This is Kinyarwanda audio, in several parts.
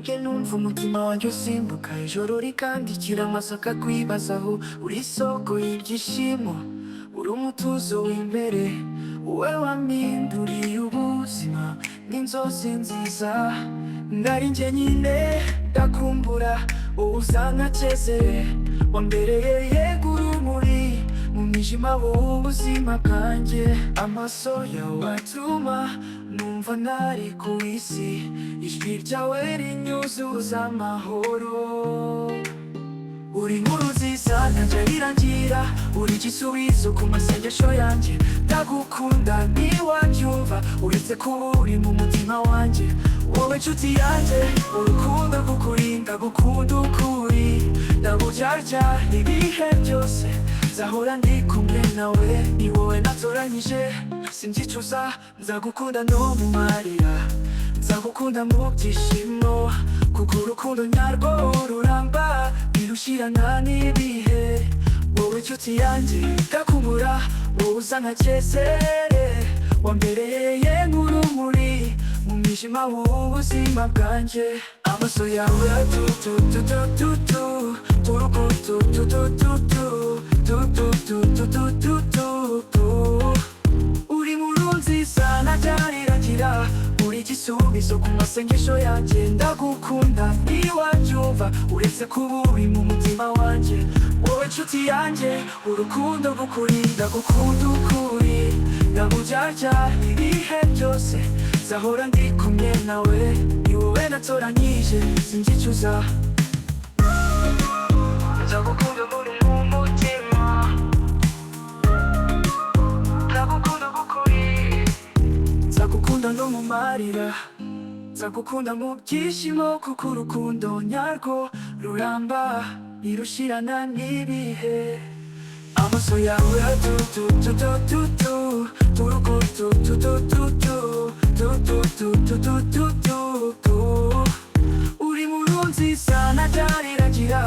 burya numva umutima wanjye usimbuka ijoro rikandikira amasaka kwibazaho uri isoko y'ibyishimo uri umutuzo w'imbere wowe wampinduriye ubuzima n'inzozi nziza nari njye nyine ndakumbura wowe uzanka cyezere wambereye yego urumuri mu mwijima w'ubuzima bwanjye amaso yawe atuma numva ntari ku isi ijwi ryawe rinyuzuza amahoro uri inkuru nziza ntajya rirangira uri igisubizo ku masengesho yanjye ndagukunda ntiwabyumva uretse kuba uri mu mutima wanjye wowe nshuti yanjye urukundo kukurinda gukunda ukuri ndaburyarya ibihe byose nzahora ndi kumwe nawe ni wowe natoranyije sinzicuza nzagukunda no mu marira nzagukunda mu byishimo kuko urukundo nyarwo ruramba ntirushirana n'ibihe wowe nshuti yanjye ndakumbura wowe uzanka cyezere wambereye nk'urumuri mu mwijima w'ubuzima bwanjye amaso yawe atutututututu turukutututututututututututututu uri inkuru nziza ntaryariragira uri igisubizo ku masengesho yanjye ndagukunda ntiwabyumva uretse kuba uri mu mutima wanjye wowe nshuti yanjye urukundo gukurinda gukunda ukuri ndaburyarya ibihe byose nzahora ndi kumwe nawe ni wowe natoranyije sinzicuza nzagukunda muri mu mutima ndagukunda gukuri nzagukunda no mu marira nzagukunda mu byishimo kuko urukundo nyarwo ruramba ntirushirana n'ibihe amaso yawe atutututututu turukututututututututututututu uri inkuru nziza ntaryariragira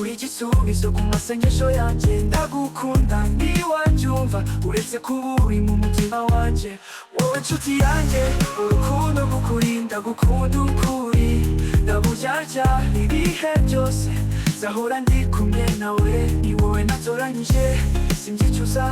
uri igisubizo ku masengesho yanjye ndagukunda ntiwabyumva uretse kuba uri mu mutima wanjye wowe nshuti yanjye urukundo kukurinda gukunda ukuri ndaburyarya ibihe byose nzahora ndi kumwe nawe ni wowe natoranyije sinzicuza